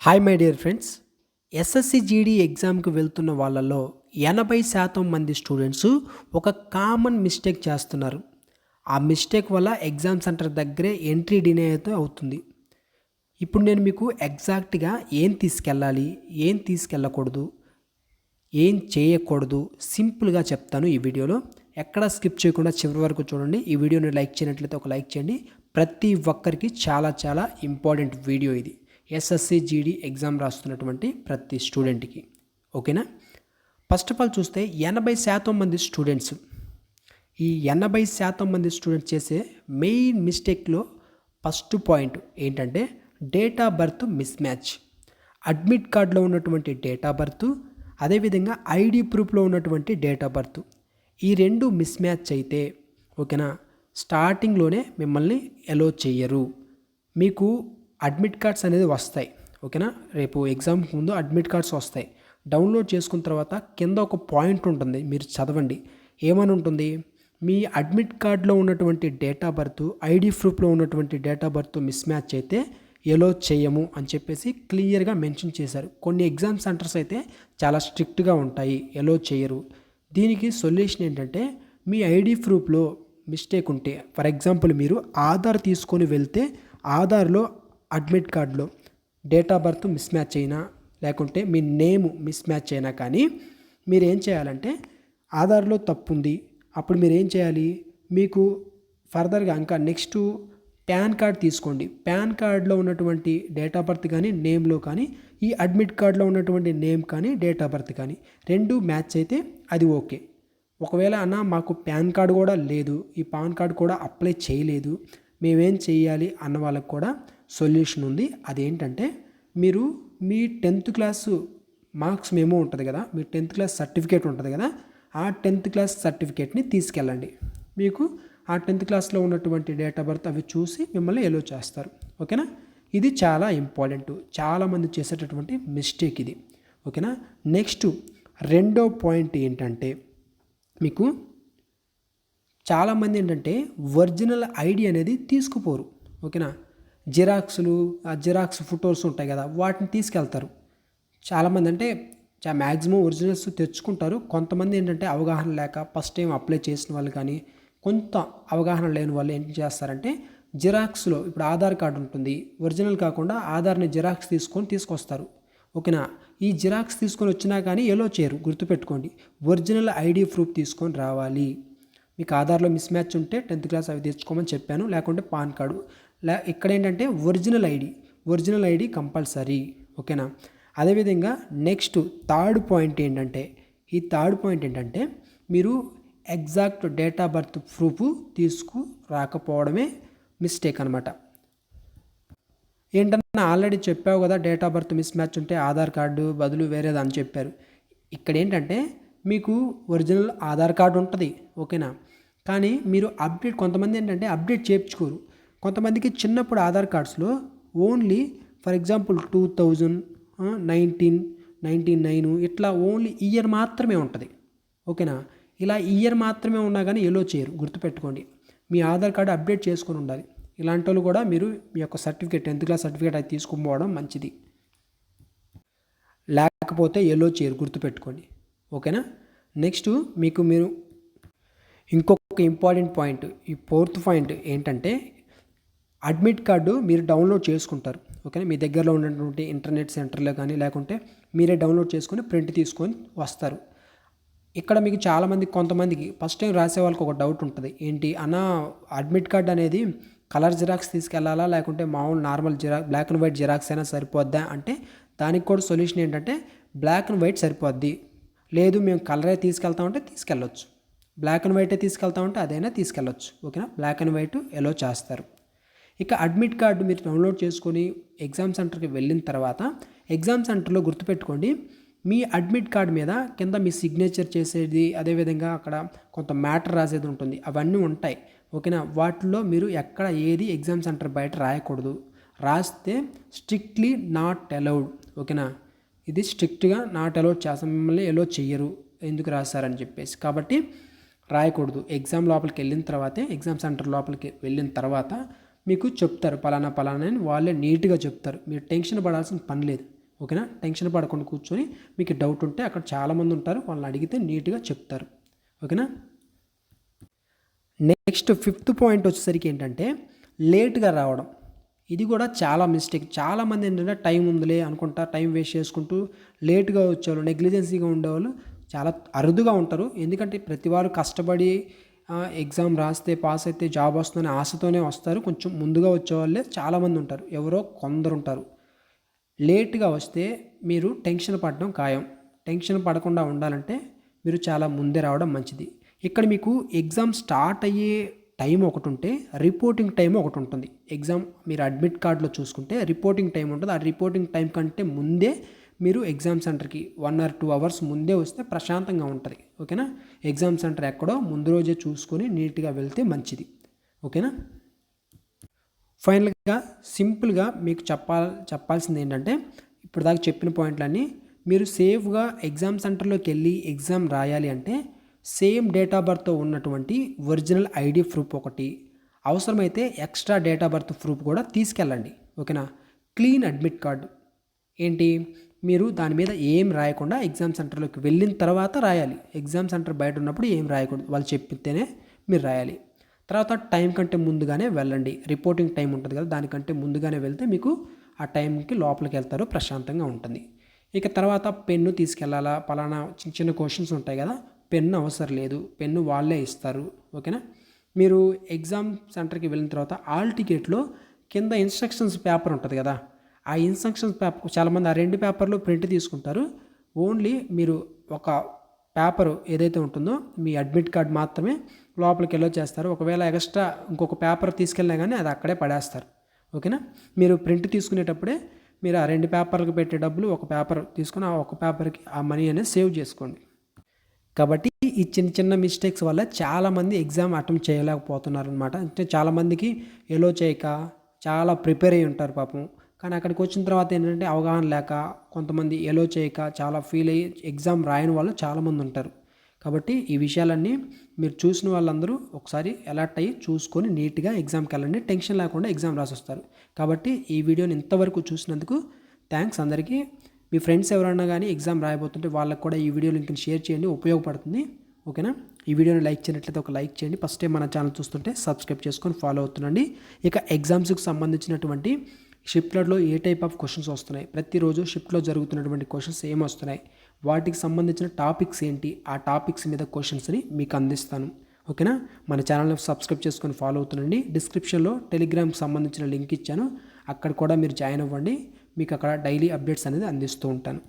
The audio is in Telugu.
Hi my dear friends. SSC GD ఎగ్జామ్కి వెళ్తున్న వాళ్ళలో 80% మంది స్టూడెంట్స్ ఒక కామన్ మిస్టేక్ చేస్తున్నారు. ఆ మిస్టేక్ వల్ల ఎగ్జామ్ సెంటర్ దగ్గరే ఎంట్రీ డినే అయితే అవుతుంది. ఇప్పుడు నేను మీకు ఎగ్జాక్ట్గా ఏం తీసుకెళ్ళాలి, ఏం తీసుకెళ్ళకూడదు, ఏం చేయకూడదు సింపుల్గా చెప్తాను ఈ వీడియోలో. ఎక్కడ స్కిప్ చేయకుండా చివరి వరకు చూడండి. ఈ వీడియోని లైక్ చేయనట్లయితే ఒక లైక్ చేయండి. ప్రతి ఒక్కరికి చాలా ఇంపార్టెంట్ వీడియో ఇది. ఎస్ఎస్సి జీడీ ఎగ్జామ్ రాస్తున్నటువంటి ప్రతి స్టూడెంట్కి. ఓకేనా? ఫస్ట్ ఆఫ్ ఆల్ చూస్తే 80% మంది స్టూడెంట్స్, ఈ 80% మంది స్టూడెంట్స్ చేసే మెయిన్ మిస్టేక్లో ఫస్ట్ పాయింట్ ఏంటంటే date of birth miss match. Admit కార్డులో ఉన్నటువంటి డేట్ ఆఫ్ బర్త్, అదేవిధంగా ఐడి ప్రూఫ్లో ఉన్నటువంటి డేట్ ఆఫ్ బర్త్, ఈ రెండు మిస్ మ్యాచ్ అయితే ఓకేనా, స్టార్టింగ్లోనే మిమ్మల్ని ఎలో చెయ్యరు. మీకు అడ్మిట్ కార్డ్స్ అనేది వస్తాయి. ఓకేనా? రేపు ఎగ్జామ్కి ముందు అడ్మిట్ కార్డ్స్ వస్తాయి. డౌన్లోడ్ చేసుకున్న తర్వాత కింద ఒక పాయింట్ ఉంటుంది, మీరు చదవండి. ఏమని ఉంటుంది? మీ అడ్మిట్ కార్డులో ఉన్నటువంటి డేట్ ఆఫ్ బర్త్, ఐడి ప్రూఫ్లో ఉన్నటువంటి date of birth miss match అయితే ఎలో చేయము అని చెప్పేసి క్లియర్గా మెన్షన్ చేశారు. కొన్ని ఎగ్జామ్ సెంటర్స్ అయితే చాలా స్ట్రిక్ట్గా ఉంటాయి, ఎలో చేయరు. దీనికి సొల్యూషన్ ఏంటంటే, మీ ఐడి ప్రూఫ్లో మిస్టేక్ ఉంటే, ఫర్ ఎగ్జాంపుల్ మీరు ఆధార్ తీసుకొని వెళ్తే ఆధార్లో అడ్మిట్ కార్డులో date of birth miss match అయినా, లేకుంటే మీ నేమ్ మిస్ మ్యాచ్ అయినా కానీ మీరు ఏం చేయాలంటే, ఆధార్లో తప్పు ఉంది, అప్పుడు మీరు ఏం చేయాలి, మీకు ఫర్దర్గా ఇంకా నెక్స్ట్ పాన్ కార్డ్ తీసుకోండి. పాన్ కార్డులో ఉన్నటువంటి డేట్ ఆఫ్ బర్త్ కానీ నేమ్లో కానీ, ఈ అడ్మిట్ కార్డులో ఉన్నటువంటి నేమ్ కానీ డేట్ ఆఫ్ బర్త్ కానీ రెండు మ్యాచ్ అయితే అది ఓకే. ఒకవేళ మాకు పాన్ కార్డు కూడా లేదు, ఈ పాన్ కార్డు కూడా అప్లై చేయలేదు, మేమేం చేయాలి అన్న వాళ్ళకు కూడా సొల్యూషన్ ఉంది. అదేంటంటే, మీరు మీ 10th క్లాసు మార్క్స్ మెమో ఉంటుంది కదా, మీ 10th క్లాస్ సర్టిఫికేట్ ఉంటుంది కదా, ఆ 10th క్లాస్ సర్టిఫికేట్ని తీసుకెళ్ళండి. మీకు ఆ 10th క్లాస్లో ఉన్నటువంటి డేట్ ఆఫ్ బర్త్ అవి చూసి మిమ్మల్ని ఎలో చేస్తారు. ఓకేనా? ఇది చాలా ఇంపార్టెంట్, చాలామంది చేసేటటువంటి మిస్టేక్ ఇది. ఓకేనా? నెక్స్ట్ రెండో పాయింట్ ఏంటంటే, మీకు చాలామంది ఏంటంటే ఒరిజినల్ ఐడి అనేది తీసుకుపోరు. ఓకేనా? జిరాక్స్లు, ఆ జిరాక్స్ ఫొటోస్ ఉంటాయి కదా, వాటిని తీసుకెళ్తారు. చాలామంది అంటే మ్యాక్సిమం ఒరిజినల్స్ తెచ్చుకుంటారు. కొంతమంది ఏంటంటే అవగాహన లేక ఫస్ట్ టైం అప్లై చేసిన వాళ్ళు కానీ, కొంత అవగాహన లేని వాళ్ళు ఏం చేస్తారంటే, జిరాక్స్లో ఇప్పుడు ఆధార్ కార్డు ఉంటుంది, ఒరిజినల్ కాకుండా ఆధార్ని జిరాక్స్ తీసుకొస్తారు. ఓకేనా? ఈ జిరాక్స్ తీసుకొని వచ్చినా కానీ ఎలో చేయరు, గుర్తుపెట్టుకోండి. ఒరిజినల్ ఐడి ప్రూఫ్ తీసుకొని రావాలి. మీకు ఆధార్లో మిస్ మ్యాచ్ ఉంటే 10th క్లాస్ అవి తెచ్చుకోమని చెప్పాను, లేకుంటే పాన్ కార్డు. ఇక్కడ ఏంటంటే ఒరిజినల్ ఐడి కంపల్సరీ. ఓకేనా? అదేవిధంగా నెక్స్ట్ థర్డ్ పాయింట్ ఏంటంటే, మీరు exact date of birth proof తీసుకురాకపోవడమే మిస్టేక్ అనమాట. ఏంటన్నా ఆల్రెడీ చెప్పావు కదా, date of birth mismatch ఉంటే ఆధార్ కార్డు బదులు వేరేది అని చెప్పారు. ఇక్కడ ఏంటంటే, మీకు ఒరిజినల్ ఆధార్ కార్డు ఉంటుంది. ఓకేనా? కానీ మీరు కొంతమంది ఏంటంటే అప్డేట్ చేయించుకోరు. కొంతమందికి చిన్నప్పుడు ఆధార్ కార్డ్స్లో ఓన్లీ ఫర్ ఎగ్జాంపుల్ 2019 ఇట్లా ఓన్లీ ఇయర్ మాత్రమే ఉంటుంది. ఓకేనా? ఇలా ఇయర్ మాత్రమే ఉన్నా కానీ ఎలో చేయరు, గుర్తుపెట్టుకోండి. మీ ఆధార్ కార్డు అప్డేట్ చేసుకొని ఉండాలి. ఇలాంటి వాళ్ళు కూడా మీరు మీ యొక్క సర్టిఫికేట్ 10th క్లాస్ సర్టిఫికేట్ అది తీసుకుపోవడం మంచిది, లేకపోతే ఎలో చేయరు, గుర్తుపెట్టుకోండి. ఓకేనా? నెక్స్ట్ మీరు ఇంకొక ఇంపార్టెంట్ పాయింట్, ఈ ఫోర్త్ పాయింట్ ఏంటంటే, అడ్మిట్ కార్డు మీరు డౌన్లోడ్ చేసుకుంటారు. ఓకేనా? మీ దగ్గరలో ఉన్నటువంటి ఇంటర్నెట్ సెంటర్లో కానీ, లేకుంటే మీరే డౌన్లోడ్ చేసుకొని ప్రింట్ తీసుకొని వస్తారు. ఇక్కడ మీకు కొంతమందికి ఫస్ట్ టైం రాసే వాళ్ళకి ఒక డౌట్ ఉంటుంది. ఏంటి అడ్మిట్ కార్డు అనేది కలర్ జిరాక్స్ తీసుకెళ్లాలా, లేకుంటే మామూలు normal black and white xerox అయినా సరిపోద్దా అంటే, దానికి కూడా సొల్యూషన్ ఏంటంటే, బ్లాక్ అండ్ వైట్ సరిపోద్ది. లేదు మేము కలరే తీసుకెళ్తామంటే తీసుకెళ్ళొచ్చు, బ్లాక్ అండ్ వైటే తీసుకెళ్తామంటే అదైనా తీసుకెళ్ళొచ్చు. ఓకేనా? బ్లాక్ అండ్ వైట్ ఎలో చేస్తారు. ఇక అడ్మిట్ కార్డు మీరు డౌన్లోడ్ చేసుకొని ఎగ్జామ్ సెంటర్కి వెళ్ళిన తర్వాత, ఎగ్జామ్ సెంటర్లో గుర్తుపెట్టుకోండి, మీ అడ్మిట్ కార్డు మీద కింద మీ సిగ్నేచర్ చేసేది, అదేవిధంగా అక్కడ కొంత మ్యాటర్ రాసేది ఉంటుంది, అవన్నీ ఉంటాయి. ఓకేనా? వాటిల్లో మీరు ఎక్కడ ఏది ఎగ్జామ్ సెంటర్ బయట రాయకూడదు. రాస్తే స్ట్రిక్ట్లీ నాట్ అలౌడ్. ఓకేనా? ఇది స్ట్రిక్ట్గా నాట్ అలౌడ్ చేస్తాం, మిమ్మల్ని ఎలో చెయ్యరు ఎందుకు రాస్తారని చెప్పేసి. కాబట్టి రాయకూడదు. ఎగ్జామ్ సెంటర్ లోపలికి వెళ్ళిన తర్వాత మీకు చెప్తారు పలానా పలానా అని వాళ్ళే నీట్గా చెప్తారు. మీరు టెన్షన్ పడాల్సిన పని లేదు. ఓకేనా, టెన్షన్ పడకుండా కూర్చొని మీకు డౌట్ ఉంటే అక్కడ చాలామంది ఉంటారు, వాళ్ళని అడిగితే నీట్గా చెప్తారు. ఓకేనా. నెక్స్ట్ 5th పాయింట్ వచ్చేసరికి ఏంటంటే లేట్గా రావడం. ఇది కూడా చాలా మిస్టేక్. చాలామంది ఏంటంటే టైం ఉందిలే అనుకుంటా టైం వేస్ట్ చేసుకుంటూ లేట్గా వచ్చేవాళ్ళు, నెగ్లిజెన్సీగా ఉండేవాళ్ళు చాలా అరుదుగా ఉంటారు. ఎందుకంటే ప్రతి వారు కష్టపడి ఎగ్జామ్ రాస్తే పాస్ అయితే జాబ్ వస్తుందని ఆశతోనే వస్తారు. కొంచెం ముందుగా వచ్చేవాళ్ళే చాలామంది ఉంటారు, ఎవరో కొందరు ఉంటారు. లేట్గా వస్తే మీరు టెన్షన్ పడడం ఖాయం. టెన్షన్ పడకుండా ఉండాలంటే మీరు చాలా ముందే రావడం మంచిది. ఇక్కడ మీకు ఎగ్జామ్ స్టార్ట్ అయ్యే టైం ఒకటి ఉంటే రిపోర్టింగ్ టైం ఒకటి ఉంటుంది. ఎగ్జామ్ మీరు అడ్మిట్ కార్డులో చూసుకుంటే రిపోర్టింగ్ టైం ఉంటుంది. ఆ రిపోర్టింగ్ టైం కంటే ముందే మీరు ఎగ్జామ్ సెంటర్కి 1 or 2 hours ముందే వస్తే ప్రశాంతంగా ఉంటుంది. ఓకేనా. ఎగ్జామ్ సెంటర్ ఎక్కడో ముందు రోజే చూసుకొని నీట్గా వెళ్తే మంచిది. ఓకేనా. ఫైనల్గా సింపుల్గా మీకు చెప్పాల్సింది ఏంటంటే ఇప్పుడు దాకా చెప్పిన పాయింట్లన్నీ మీరు సేఫ్గా ఎగ్జామ్ సెంటర్లోకి వెళ్ళి ఎగ్జామ్ రాయాలి అంటే సేమ్ డేట్ ఆఫ్ బర్త్ ఉన్నటువంటి ఒరిజినల్ ఐడి ప్రూఫ్ ఒకటి, అవసరమైతే extra date of birth proof కూడా తీసుకెళ్ళండి. ఓకేనా. క్లీన్ అడ్మిట్ కార్డు ఏంటి, మీరు దాని మీద ఏం రాయకుండా ఎగ్జామ్ సెంటర్లోకి వెళ్ళిన తర్వాత రాయాలి. ఎగ్జామ్ సెంటర్ బయట ఉన్నప్పుడు ఏం రాయకూడదు, వాళ్ళు చెప్పితేనే మీరు రాయాలి. తర్వాత టైం కంటే ముందుగానే వెళ్ళండి. రిపోర్టింగ్ టైం ఉంటుంది కదా, దానికంటే ముందుగానే వెళ్తే మీకు ఆ టైంకి లోపలికి వెళ్తారు, ప్రశాంతంగా ఉంటుంది. ఇక తర్వాత పెన్ను తీసుకెళ్ళాలా, పలానా చిన్న చిన్న క్వశ్చన్స్ ఉంటాయి కదా, పెన్ను అవసరం లేదు, పెన్ను వాళ్ళే ఇస్తారు. ఓకేనా. మీరు ఎగ్జామ్ సెంటర్కి వెళ్ళిన తర్వాత ఆల్ టికెట్లో కింద ఇన్స్ట్రక్షన్స్ పేపర్ ఉంటుంది కదా, ఆ ఇన్స్ట్రక్షన్స్ పేపర్ చాలామంది ఆ 2 పేపర్లు ప్రింట్ తీసుకుంటారు. ఓన్లీ మీరు ఒక పేపరు ఏదైతే ఉంటుందో మీ అడ్మిట్ కార్డ్ మాత్రమే లోపలికి వెళ్ళో చేస్తారు. ఒకవేళ ఎక్స్ట్రా ఇంకొక పేపర్ తీసుకెళ్ళినా కానీ అది అక్కడే పడేస్తారు. ఓకేనా. మీరు ప్రింట్ తీసుకునేటప్పుడే మీరు ఆ 2 పేపర్లకు పెట్టే డబ్బులు ఒక పేపర్ తీసుకుని ఆ ఒక పేపర్కి ఆ మనీ అనేది సేవ్ చేసుకోండి. కాబట్టి ఈ చిన్న చిన్న మిస్టేక్స్ వల్ల చాలామంది ఎగ్జామ్ అటెంప్ట్ చేయలేకపోతున్నారు అనమాట. అంటే చాలామందికి ఎలో చేయక చాలా ప్రిపేర్ అయ్యి ఉంటారు పాపం, కానీ అక్కడికి వచ్చిన తర్వాత ఏంటంటే అవగాహన లేక కొంతమంది ఎలో చేయక చాలా ఫీల్ అయ్యి ఎగ్జామ్ రాయని వాళ్ళు చాలామంది ఉంటారు. కాబట్టి ఈ విషయాలన్నీ మీరు చూసిన వాళ్ళందరూ ఒకసారి అలర్ట్ అయ్యి చూసుకొని నీట్గా ఎగ్జామ్కి వెళ్ళండి. టెన్షన్ లేకుండా ఎగ్జామ్ రాసి వస్తారు. కాబట్టి ఈ వీడియోని ఇంతవరకు చూసినందుకు థ్యాంక్స్ అందరికీ. మీ ఫ్రెండ్స్ ఎవరైనా కానీ ఎగ్జామ్ రాయబోతుంటే వాళ్ళకు కూడా ఈ వీడియో లింక్ని షేర్ చేయండి, ఉపయోగపడుతుంది. ఓకేనా. ఈ వీడియోని లైక్ చేయనట్లయితే ఒక లైక్ చేయండి. ఫస్ట్ టైం మన ఛానల్ చూస్తుంటే సబ్స్క్రైబ్ చేసుకొని ఫాలో అవుతుండండి. ఇక ఎగ్జామ్స్కి సంబంధించినటువంటి షిఫ్ట్లలో ఏ టైప్ ఆఫ్ క్వశ్చన్స్ వస్తున్నాయి, ప్రతిరోజు షిఫ్ట్లో జరుగుతున్నటువంటి క్వశ్చన్స్ ఏమి వస్తున్నాయి, వాటికి సంబంధించిన టాపిక్స్ ఏంటి, ఆ టాపిక్స్ మీద క్వశ్చన్స్ని మీకు అందిస్తాను. ఓకేనా. మన ఛానల్ని సబ్స్క్రైబ్ చేసుకొని ఫాలో అవుతుండండి. డిస్క్రిప్షన్లో టెలిగ్రామ్కి సంబంధించిన లింక్ ఇచ్చాను, అక్కడ కూడా మీరు జాయిన్ అవ్వండి. మీకు అక్కడ డైలీ అప్డేట్స్ అనేది అందిస్తూ ఉంటాను.